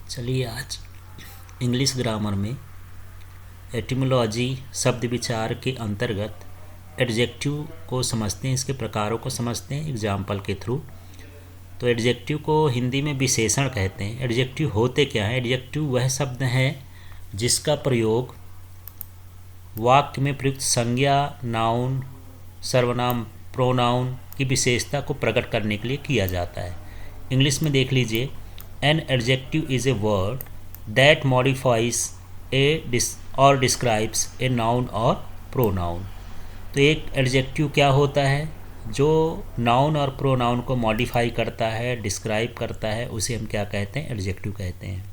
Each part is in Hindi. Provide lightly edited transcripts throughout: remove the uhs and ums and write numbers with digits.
चलिए आज इंग्लिश ग्रामर में एटिमोलॉजी शब्द विचार के अंतर्गत एडजेक्टिव को समझते हैं, इसके प्रकारों को समझते हैं एग्जाम्पल के थ्रू। तो एडजेक्टिव को हिंदी में विशेषण कहते हैं। एडजेक्टिव होते क्या हैं? एडजेक्टिव वह शब्द है जिसका प्रयोग वाक्य में प्रयुक्त संज्ञा, नाउन, सर्वनाम, प्रोनाउन की विशेषता को प्रकट करने के लिए किया जाता है। इंग्लिश में देख लीजिए, an adjective is a word that modifies a और डिस्क्राइब्स ए नाउन और प्रोनाउन। तो एक एडजेक्टिव क्या होता है? जो नाउन और प्रोनाउन को मॉडिफाई करता है, डिस्क्राइब करता है, उसे हम क्या कहते हैं? एडजेक्टिव कहते हैं।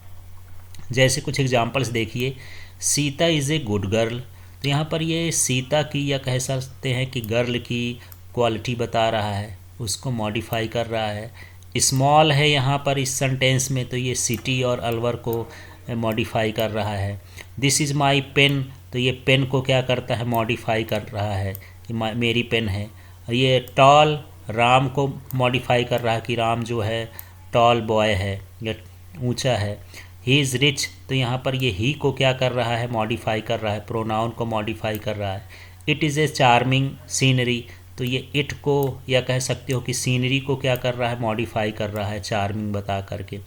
जैसे कुछ एग्जांपल्स देखिए, Sita is a good girl. तो यहाँ पर ये सीता की या कह सकते हैं कि गर्ल की क्वालिटी बता रहा है, उसको मॉडिफाई कर रहा है। स्मॉल है यहाँ पर इस सेंटेंस में, तो ये सिटी और अलवर को मॉडिफाई कर रहा है। दिस इज़ माई पेन, तो ये पेन को क्या करता है? मॉडिफाई कर रहा है कि मेरी पेन है। ये टॉल, राम को मॉडिफाई कर रहा है कि राम जो है टॉल बॉय है या ऊंचा है। ही इज़ रिच, तो यहाँ पर ये ही को क्या कर रहा है? मॉडिफाई कर रहा है, प्रोनाउन को मॉडिफाई कर रहा है। It is a charming scenery, तो ये इट को या कह सकते हो कि सीनरी को क्या कर रहा है? मॉडिफाई कर रहा है, चार्मिंग बता करके।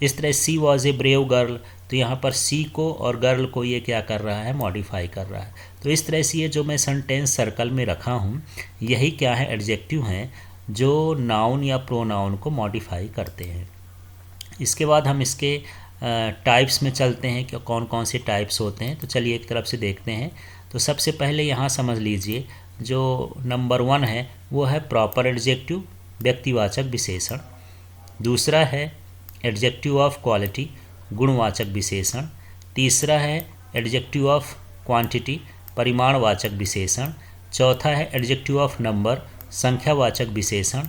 इस तरह सी वॉज ए ब्रेव गर्ल, तो यहाँ पर सी को और गर्ल को ये क्या कर रहा है? मॉडिफाई कर रहा है। तो इस तरह से ये जो मैं सेंटेंस सर्कल में रखा हूँ, यही क्या है? एडजेक्टिव हैं जो नाउन या प्रोनाउन को मॉडिफाई करते हैं। इसके बाद हम इसके टाइप्स में चलते हैं कि कौन कौन से टाइप्स होते हैं। तो चलिए एक तरफ से देखते हैं। तो सबसे पहले यहाँ समझ लीजिए, जो नंबर 1 है वो है प्रॉपर एडजेक्टिव, व्यक्तिवाचक विशेषण। दूसरा है एडजेक्टिव ऑफ क्वालिटी, गुणवाचक विशेषण। तीसरा है एडजेक्टिव ऑफ क्वांटिटी, परिमाणवाचक विशेषण। चौथा है एडजेक्टिव ऑफ नंबर, संख्यावाचक विशेषण।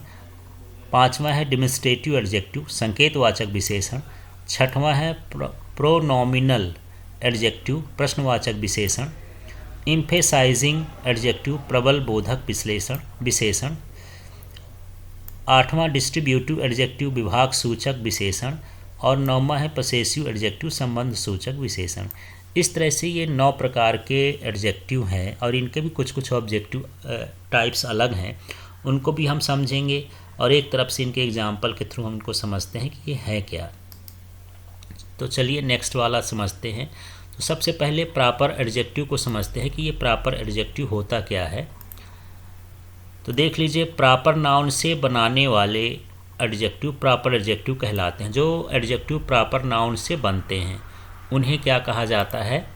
पांचवा है डेमोन्स्ट्रेटिव एडजेक्टिव, संकेतवाचक विशेषण। छठवां है प्रोनोमिनल एडजेक्टिव, प्रश्नवाचक विशेषण। इम्फेसाइजिंग एडजेक्टिव, प्रबल बोधक विशेषण। आठवां डिस्ट्रीब्यूटिव एडजेक्टिव, विभाग सूचक विशेषण। और नौवां है पसेसिव एडजेक्टिव, संबंध सूचक विशेषण। इस तरह से ये 9 प्रकार के एडजेक्टिव हैं और इनके भी कुछ कुछ ऑब्जेक्टिव टाइप्स अलग हैं, उनको भी हम समझेंगे और एक तरफ से इनके एग्जाम्पल के थ्रू हम इनको समझते हैं कि ये है क्या। तो चलिए नेक्स्ट वाला समझते हैं। तो सबसे पहले प्रॉपर एडजेक्टिव को समझते हैं कि ये प्रॉपर एडजेक्टिव होता क्या है। तो देख लीजिए, प्रॉपर नाउन से बनाने वाले एडजेक्टिव प्रॉपर एडजेक्टिव कहलाते हैं। जो एडजेक्टिव प्रॉपर नाउन से बनते हैं उन्हें क्या कहा जाता है?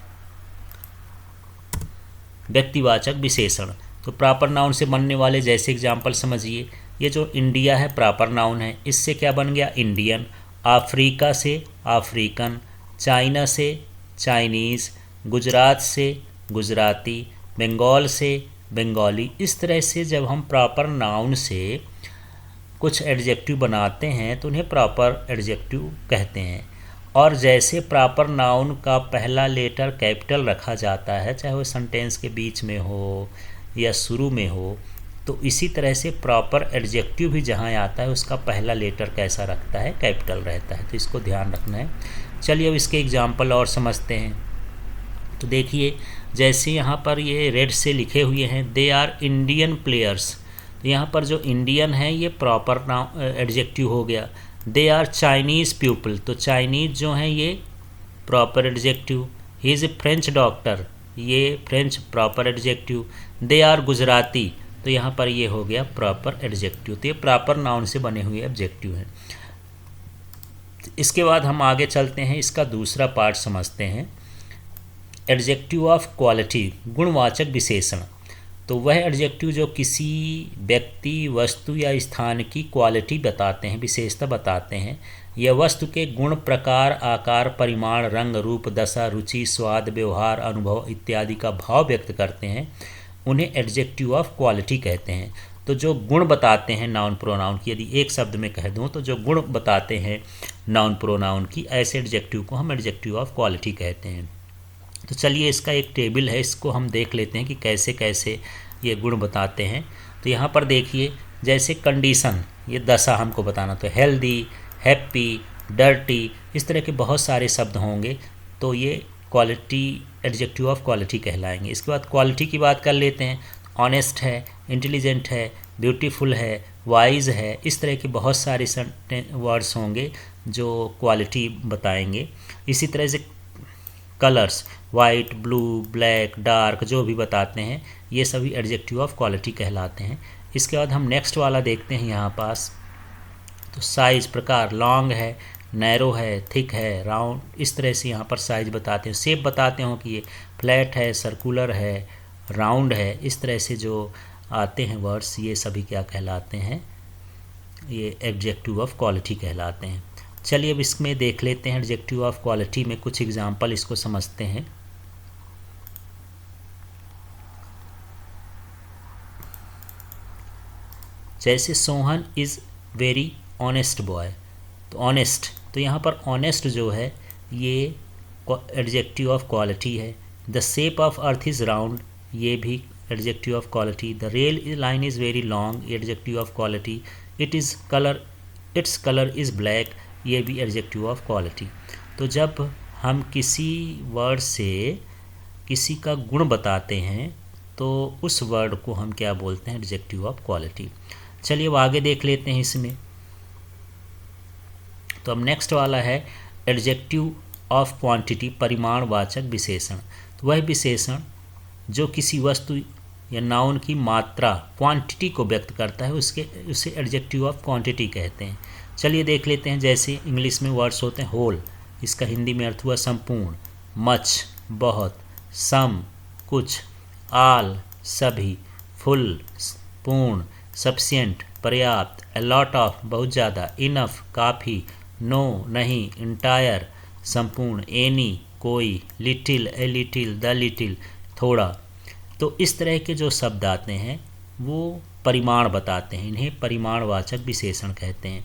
व्यक्तिवाचक विशेषण। तो प्रॉपर नाउन से बनने वाले जैसे एग्जाम्पल समझिए, ये जो इंडिया है प्रॉपर नाउन है, इससे क्या बन गया? इंडियन। अफ्रीका से अफ्रीकन, चाइना से चाइनीज़, गुजरात से गुजराती, बंगाल से बंगाली। इस तरह से जब हम प्रॉपर नाउन से कुछ एडजेक्टिव बनाते हैं तो उन्हें प्रॉपर एडजेक्टिव कहते हैं। और जैसे प्रॉपर नाउन का पहला लेटर कैपिटल रखा जाता है, चाहे वो सेंटेंस के बीच में हो या शुरू में हो, तो इसी तरह से प्रॉपर एडजेक्टिव भी जहाँ आता है उसका पहला लेटर कैसा रखता है? कैपिटल रहता है। तो इसको ध्यान रखना है। चलिए अब इसके एग्जाम्पल और समझते हैं। तो देखिए, जैसे यहाँ पर ये रेड से लिखे हुए हैं, दे आर इंडियन प्लेयर्स। तो यहाँ पर जो इंडियन है ये प्रॉपर नाउन एडजेक्टिव हो गया। दे आर चाइनीज़ पीपल, तो चाइनीज़ जो हैं ये proper adjective. He is a French doctor, ये French proper adjective. They are Gujarati, तो यहाँ पर ये हो गया प्रॉपर एडजेक्टिव। तो ये प्रॉपर नाउन से बने हुए एडजेक्टिव हैं। इसके बाद हम आगे चलते हैं, इसका दूसरा पार्ट समझते हैं, एडजेक्टिव ऑफ क्वालिटी, गुणवाचक विशेषण। तो वह एडजेक्टिव जो किसी व्यक्ति, वस्तु या स्थान की क्वालिटी बताते हैं, विशेषता बताते हैं, यह वस्तु के गुण, प्रकार, आकार, परिमाण, रंग, रूप, दशा, रुचि, स्वाद, व्यवहार, अनुभव इत्यादि का भाव व्यक्त करते हैं, उन्हें एडजेक्टिव ऑफ क्वालिटी कहते हैं। तो जो गुण बताते हैं नाउन प्रोनाउन की, यदि एक शब्द में कह दूँ तो जो गुण बताते हैं नाउन प्रोनाउन की, ऐसे एडजेक्टिव को हम एडजेक्टिव ऑफ क्वालिटी कहते हैं। तो चलिए इसका एक टेबल है, इसको हम देख लेते हैं कि कैसे कैसे ये गुण बताते हैं। तो यहाँ पर देखिए, जैसे कंडीशन, ये दशा हमको बताना, तो हेल्दी, हैप्पी, डर्टी, इस तरह के बहुत सारे शब्द होंगे, तो ये क्वालिटी, एडजेक्टिव ऑफ क्वालिटी कहलाएंगे। इसके बाद क्वालिटी की बात कर लेते हैं। ऑनेस्ट है, इंटेलिजेंट है, ब्यूटीफुल है, वाइज है, इस तरह के बहुत सारे वर्ड्स होंगे जो क्वालिटी बताएंगे। इसी तरह से colours, white, blue, black, dark, जो भी बताते हैं ये सभी एडजेक्टिव ऑफ क्वालिटी कहलाते हैं। इसके बाद हम नेक्स्ट वाला देखते हैं यहाँ पास। तो साइज, प्रकार, लॉन्ग है, नैरो है, थिक है, राउंड, इस तरह से यहाँ पर साइज बताते हैं। शेप बताते हो कि ये फ्लैट है, सर्कुलर है, राउंड है, इस तरह से जो आते हैं वर्ड्स ये सभी क्या कहलाते हैं, ये एडजेक्टिव ऑफ क्वालिटी कहलाते हैं। चलिए अब इसमें देख लेते हैं एडजेक्टिव ऑफ क्वालिटी में कुछ एग्जाम्पल, इसको समझते हैं। जैसे Sohan is very honest boy, तो ऑनेस्ट, तो यहाँ पर ऑनेस्ट जो है ये एडजेक्टिव ऑफ क्वालिटी है। The shape of earth is round, ये भी adjective of quality. The rail line is very long, adjective of quality. Its colour is black, ये भी एडजेक्टिव ऑफ क्वालिटी। तो जब हम किसी वर्ड से किसी का गुण बताते हैं तो उस वर्ड को हम क्या बोलते हैं, एडजेक्टिव ऑफ क्वालिटी। चलिए अब आगे देख लेते हैं इसमें। तो अब नेक्स्ट वाला है एडजेक्टिव ऑफ क्वांटिटी, परिमाणवाचक विशेषण। तो वह विशेषण जो किसी वस्तु या नाउन की मात्रा, क्वांटिटी को व्यक्त करता है, उसे एडजेक्टिव ऑफ क्वांटिटी कहते हैं। चलिए देख लेते हैं। जैसे इंग्लिश में वर्ड्स होते हैं होल, इसका हिंदी में अर्थ हुआ संपूर्ण, मच, बहुत, सम, कुछ, आल, सभी, फुल, पूर्ण, सफिशिएंट, पर्याप्त, अ लॉट ऑफ, बहुत ज़्यादा, इनफ, काफ़ी, नो, नहीं, इंटायर, संपूर्ण, एनी, कोई, little, a little, the little, थोड़ा। तो इस तरह के जो शब्द आते हैं वो परिमाण बताते हैं, इन्हें परिमाणवाचक विशेषण कहते हैं।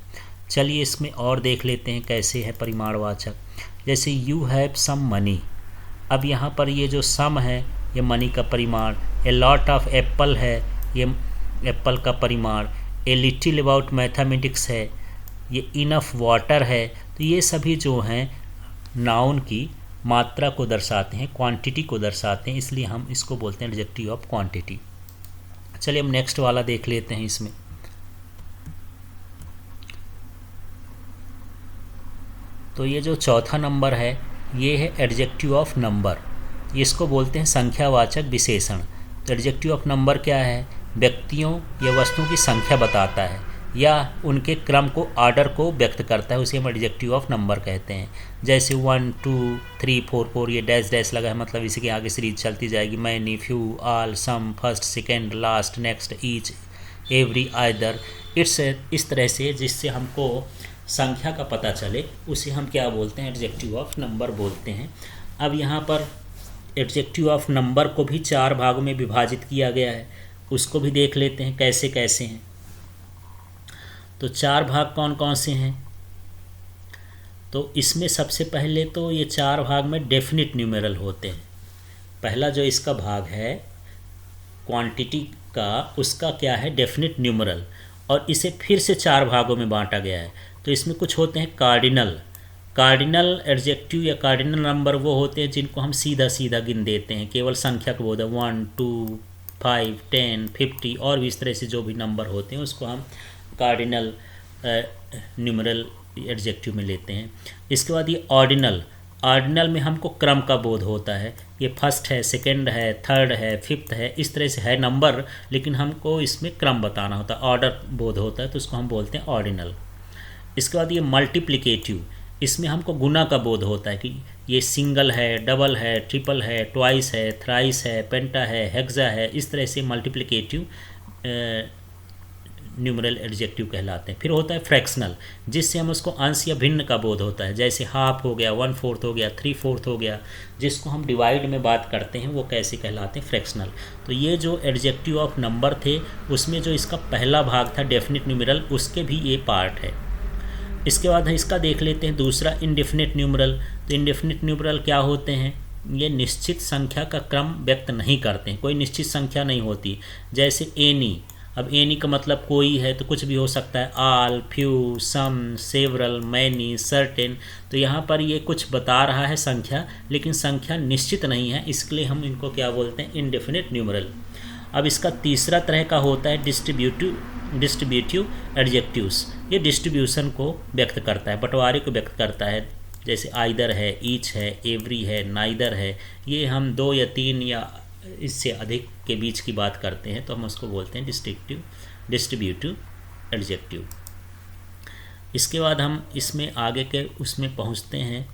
चलिए इसमें और देख लेते हैं कैसे है परिमाणवाचक। जैसे यू हैव सम मनी, अब यहाँ पर ये जो सम है ये मनी का परिमाण, ए लॉट ऑफ एप्पल है, ये एप्पल का परिमाण, ए लिटिल अबाउट मैथमेटिक्स है, ये इनफ वाटर है। तो ये सभी जो हैं नाउन की मात्रा को दर्शाते हैं, क्वांटिटी को दर्शाते हैं, इसलिए हम इसको बोलते हैं एडजेक्टिव ऑफ क्वांटिटी। चलिए हम नेक्स्ट वाला देख लेते हैं इसमें। तो ये जो चौथा नंबर है ये है एडजेक्टिव ऑफ नंबर, इसको बोलते हैं संख्यावाचक विशेषण। तो एडजेक्टिव ऑफ नंबर क्या है, व्यक्तियों या वस्तुओं की संख्या बताता है या उनके क्रम को, आर्डर को व्यक्त करता है, उसे हम एडजेक्टिव ऑफ नंबर कहते हैं। जैसे 1 2 3 4 4, ये डैश डैश लगा है, मतलब इसी के आगे सीरीज चलती जाएगी। Many, few, all, some, first, second, last, next, each, every, either, its, इस तरह से जिससे हमको संख्या का पता चले उसे हम क्या बोलते हैं, एडजेक्टिव ऑफ नंबर बोलते हैं। अब यहाँ पर एडजेक्टिव ऑफ नंबर को भी 4 भागों में विभाजित किया गया है, उसको भी देख लेते हैं कैसे कैसे हैं। तो 4 भाग कौन कौन से हैं, तो इसमें सबसे पहले तो ये 4 भाग में डेफिनिट न्यूमेरल होते हैं। पहला जो इसका भाग है क्वांटिटी का, उसका क्या है, डेफिनिट न्यूमेरल, और इसे फिर से 4 भागों में बांटा गया है। तो इसमें कुछ होते हैं कार्डिनल एडजेक्टिव या कार्डिनल नंबर, वो होते हैं जिनको हम सीधा सीधा गिन देते हैं, केवल संख्या को बोलते हैं 1 2 5 10 50, और भी इस तरह से जो भी नंबर होते हैं उसको हम कार्डिनल न्यूमेरल एडजेक्टिव में लेते हैं। इसके बाद ये ऑर्डिनल में हमको क्रम का बोध होता है, ये फर्स्ट है, सेकंड है, थर्ड है, फिफ्थ है, इस तरह से है नंबर, लेकिन हमको इसमें क्रम बताना होता है, ऑर्डर बोध होता है, तो उसको हम बोलते हैं ऑर्डिनल। इसके बाद ये मल्टीप्लिकेटिव, इसमें हमको गुना का बोध होता है कि ये सिंगल है, डबल है, ट्रिपल है, ट्वाइस है, थ्राइस है, पेंटा है, हेक्सा है, इस तरह से मल्टीप्लिकेटिव न्यूमरल एडजेक्टिव कहलाते हैं। फिर होता है फ्रैक्शनल, जिससे हम उसको अंश या भिन्न का बोध होता है, जैसे हाफ हो गया, 1/4 हो गया, 3/4 हो गया, जिसको हम डिवाइड में बात करते हैं वो कैसे कहलाते हैं, फ्रैक्शनल। तो ये जो एडजेक्टिव ऑफ नंबर थे उसमें जो इसका पहला भाग था डेफिनिट न्यूमरल, उसके भी ये पार्ट है। इसके बाद इसका देख लेते हैं दूसरा, इनडेफिनिट न्यूमरल। तो इनडेफिनिट न्यूमरल क्या होते हैं, ये निश्चित संख्या का क्रम व्यक्त नहीं करते हैं, कोई निश्चित संख्या नहीं होती। जैसे एनी, अब एनी का मतलब कोई है तो कुछ भी हो सकता है, ऑल, फ्यू, सम, सेवरल, मैनी, सर्टेन। तो यहाँ पर ये कुछ बता रहा है संख्या, लेकिन संख्या निश्चित नहीं है, इसलिए हम इनको क्या बोलते हैं, इनडेफिनिट न्यूमरल। अब इसका तीसरा तरह का होता है डिस्ट्रीब्यूटिव एडजेक्टिव्स। ये डिस्ट्रीब्यूशन को व्यक्त करता है, बंटवारे को व्यक्त करता है। जैसे आइदर है, ईच है, एवरी है, नाइदर है। ये हम 2 या 3 या इससे अधिक के बीच की बात करते हैं तो हम उसको बोलते हैं डिस्ट्रीब्यूटिव एडजेक्टिव। इसके बाद हम इसमें आगे के उसमें पहुंचते हैं,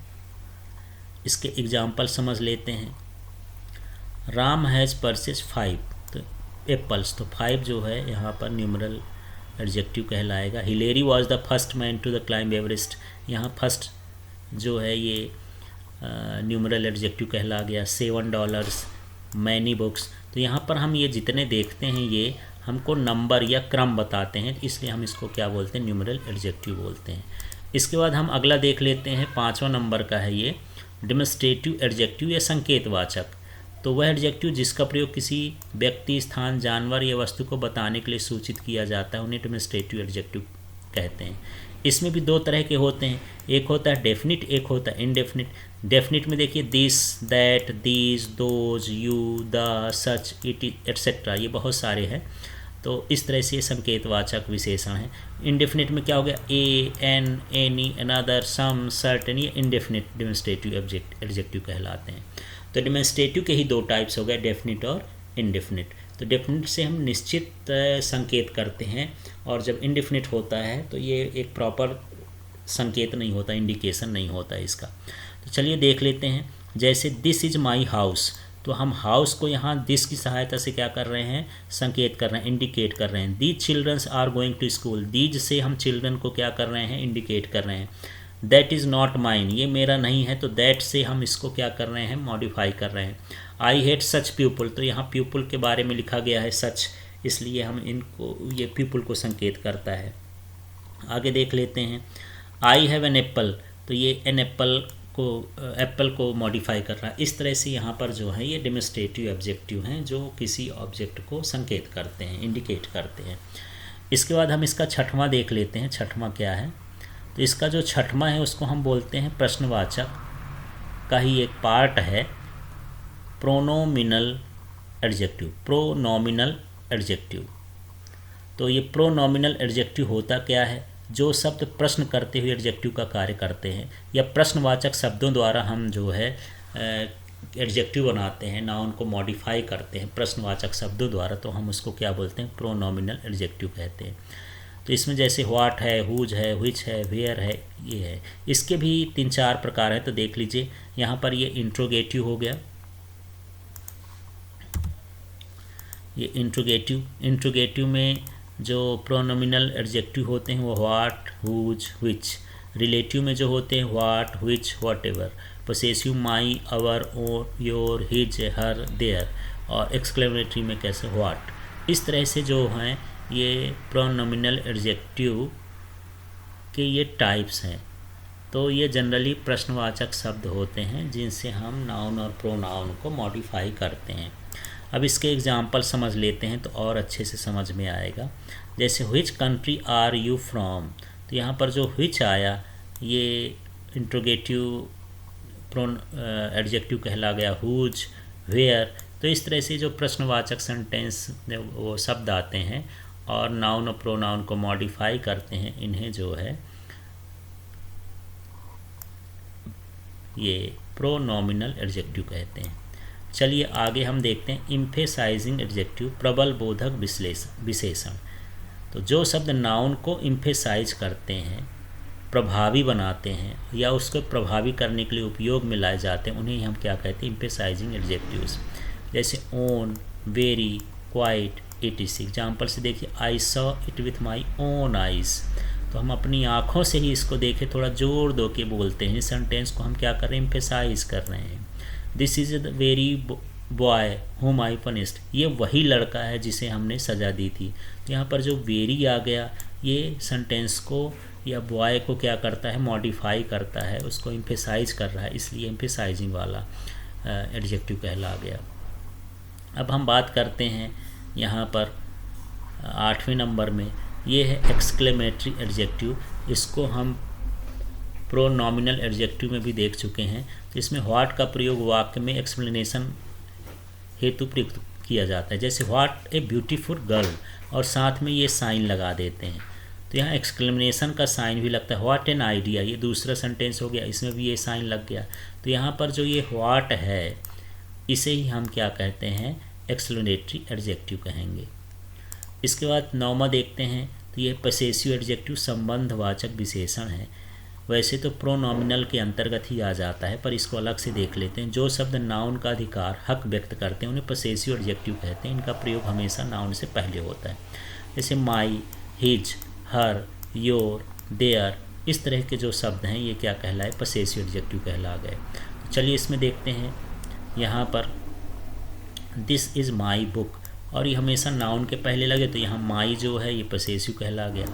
इसके एग्जाम्पल समझ लेते हैं। राम हैज़ परचेज 5 तो एप्पल्स, तो 5 जो है यहाँ पर न्यूमरल एडजेक्टिव कहलाएगा। Hillary was the first man to the climb Everest, यहाँ फर्स्ट जो है ये न्यूमरल एडजेक्टिव कहला गया। $7, मैनी बुक्स। तो यहाँ पर हम ये जितने देखते हैं ये हमको नंबर या क्रम बताते हैं, इसलिए हम इसको क्या बोलते हैं, न्यूमरल एडजेक्टिव बोलते हैं। इसके बाद हम अगला देख लेते हैं, 5वां नंबर का है ये डेमोन्स्ट्रेटिव एडजेक्टिव या संकेतवाचक। तो वह एडजेक्टिव जिसका प्रयोग किसी व्यक्ति, स्थान, जानवर या वस्तु को बताने के लिए सूचित किया जाता है उन्हें डेमोन्स्ट्रेटिव एडजेक्टिव कहते हैं। इसमें भी 2 तरह के होते हैं, एक होता है डेफिनिट, एक होता है इनडेफिनिट। डेफिनिट में देखिए this, that, these, those, you, the, such, it, etcetera, ये बहुत सारे हैं। तो इस तरह से ये संकेतवाचक विशेषण हैं। इनडेफिनिट में क्या हो गया, ए, एन, एनी, अनदर, सम, सर्टेन, ये इनडेफिनिट डेमोन्स्ट्रेटिव एडजेक्टिव कहलाते हैं। तो डेमोन्स्ट्रेटिव के ही 2 टाइप्स हो गए, डेफिनिट और इनडेफिनिट। तो डेफिनिट से हम निश्चित संकेत करते हैं, और जब इनडेफिनिट होता है तो ये एक प्रॉपर संकेत नहीं होता, इंडिकेशन नहीं होता इसका। तो चलिए देख लेते हैं। जैसे दिस इज़ माई हाउस, तो हम हाउस को यहाँ दिस की सहायता से क्या कर रहे हैं, संकेत कर रहे हैं, इंडिकेट कर रहे हैं। These childrens are going to school, these से हम चिल्ड्रन को क्या कर रहे हैं, इंडिकेट कर रहे हैं। दैट इज़ नॉट माइन, ये मेरा नहीं है, तो दैट से हम इसको क्या कर रहे हैं, मॉडिफाई कर रहे हैं। आई हेट सच पीपल, तो यहाँ पीपल के बारे में लिखा गया है सच, इसलिए हम इनको, ये पीपल को संकेत करता है। आगे देख लेते हैं। आई हैव एन एप्पल, तो ये एन एप्पल को मॉडिफाई कर रहा है। इस तरह से यहाँ पर जो है ये डेमोन्स्ट्रेटिव ऑब्जेक्टिव हैं जो किसी ऑब्जेक्ट को संकेत करते हैं, इंडिकेट करते हैं। इसके बाद हम इसका 6वां देख लेते हैं। 6वां क्या है, तो इसका जो 6वां है उसको हम बोलते हैं प्रश्नवाचक का ही एक पार्ट है, प्रोनोमिनल एडजेक्टिव। प्रोनोमिनल एडजेक्टिव, तो ये प्रोनोमिनल एडजेक्टिव होता क्या है, जो शब्द प्रश्न करते हुए एडजेक्टिव का कार्य करते हैं, या प्रश्नवाचक शब्दों द्वारा हम जो है एडजेक्टिव बनाते हैं, नाउन को मॉडिफाई करते हैं प्रश्नवाचक शब्दों द्वारा, तो हम उसको क्या बोलते हैं, प्रोनोमिनल एडजेक्टिव कहते हैं। तो इसमें जैसे व्हाट है, हुज है, व्हिच है, वेयर है, ये है। इसके भी 3-4 प्रकार हैं, तो देख लीजिए। यहाँ पर ये इंट्रोगेटिव हो गया, ये इंट्रोगेटिव में जो प्रोनोमिनल एडजेक्टिव होते हैं वो व्हाट, हुज, व्हिच। रिलेटिव में जो होते हैं what, which, whatever. Possessive my, our, your, his, her, their. और एक्सक्लेमेटरी में कैसे, व्हाट। इस तरह से जो हैं ये प्रोनोमिनल एडजेक्टिव के ये टाइप्स हैं। तो ये जनरली प्रश्नवाचक शब्द होते हैं जिनसे हम नाउन और प्रोनाउन को मॉडिफाई करते हैं। अब इसके एग्जाम्पल समझ लेते हैं तो और अच्छे से समझ में आएगा। जैसे which country are you from, तो यहाँ पर जो व्हिच आया ये इंट्रोगेटिव एडजेक्टिव कहला गया। हुज, वेयर, तो इस तरह से जो प्रश्नवाचक सेंटेंस वो शब्द आते हैं और नाउन और प्रोनाउन को मॉडिफाई करते हैं, इन्हें जो है ये प्रोनोमिनल एडजेक्टिव कहते हैं। चलिए आगे हम देखते हैं इम्फेसाइजिंग एडजेक्टिव, प्रबल बोधक विशेषण। तो जो शब्द नाउन को इम्फेसाइज करते हैं, प्रभावी बनाते हैं, या उसको प्रभावी करने के लिए उपयोग में लाए जाते हैं, उन्हें हम क्या कहते हैं, इम्फेसाइजिंग एडजेक्टिव्स। जैसे own, very, quite, etc। Example से देखिए, I saw it with my own eyes, तो हम अपनी आँखों से ही इसको देखे, थोड़ा जोर दो के बोलते हैं। सेंटेंस को हम क्या कर रहे हैं, इम्फेसाइज कर रहे हैं। This is the very boy home I punished, ये वही लड़का है जिसे हमने सज़ा दी थी। तो यहाँ पर जो वेरी आ गया ये सेंटेंस को या बॉय को क्या करता है, मॉडिफाई करता है, उसको इम्फेसाइज कर रहा है, इसलिए इम्फेसाइजिंग वाला एडजेक्टिव कहला गया। अब हम बात करते हैं यहाँ पर 8वें नंबर में ये है एक्सक्लेमेटरी एडजेक्टिव। इसको हम प्रोनॉमिनल एडजेक्टिव में भी देख चुके हैं। तो इसमें व्हाट का प्रयोग वाक्य में एक्सप्लेनेशन हेतु प्रयुक्त किया जाता है। जैसे व्हाट ए ब्यूटीफुल गर्ल, और साथ में ये साइन लगा देते हैं, तो यहाँ एक्सक्लेमेशन का साइन भी लगता है। व्हाट एन आइडिया, ये दूसरा सेंटेंस हो गया, इसमें भी ये साइन लग गया। तो यहाँ पर जो ये व्हाट है इसे ही हम क्या कहते हैं, एक्सक्लेमेटरी एडजेक्टिव कहेंगे। इसके बाद 9वां देखते हैं। तो ये पसेसिव एडजेक्टिव संबंधवाचक विशेषण है। वैसे तो प्रोनॉमिनल के अंतर्गत ही आ जाता है, पर इसको अलग से देख लेते हैं। जो शब्द नाउन का अधिकार हक व्यक्त करते हैं उन्हें पसेसिव एडजेक्टिव कहते हैं। इनका प्रयोग हमेशा नाउन से पहले होता है। जैसे माई, हिज, हर, योर, देयर, इस तरह के जो शब्द हैं ये क्या कहलाए, पसेसिव एडजेक्टिव कहला गए। तो चलिए इसमें देखते हैं। यहाँ पर दिस इज़ माई बुक, और ये हमेशा नाउन के पहले लगे, तो यहाँ माई जो है ये पसेसिव कहला गया।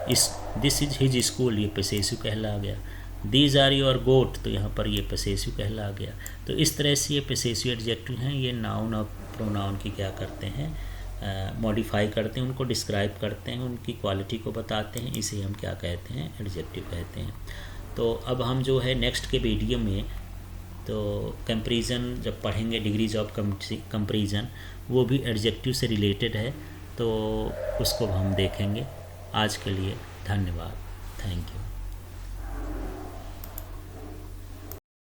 इस दिस इज हिज स्कूल, ये पसेसिव कहला गया। दीज आर योर गोट, तो यहाँ पर ये पसेसिव कहला गया। तो इस तरह से ये पसेसिव एडजेक्टिव हैं, ये नाउन और प्रोनाउन की क्या करते हैं, मॉडिफाई करते हैं, उनको डिस्क्राइब करते हैं, उनकी क्वालिटी को बताते हैं। इसे हम क्या कहते हैं, एडजेक्टिव कहते हैं। तो अब हम जो है नेक्स्ट के वीडियो में तो कंपैरिजन जब पढ़ेंगे, डिग्रीज ऑफ कंपैरिजन, वो भी एडजेक्टिव से रिलेटेड है, तो उसको हम देखेंगे। आज के लिए धन्यवाद, थैंक यू।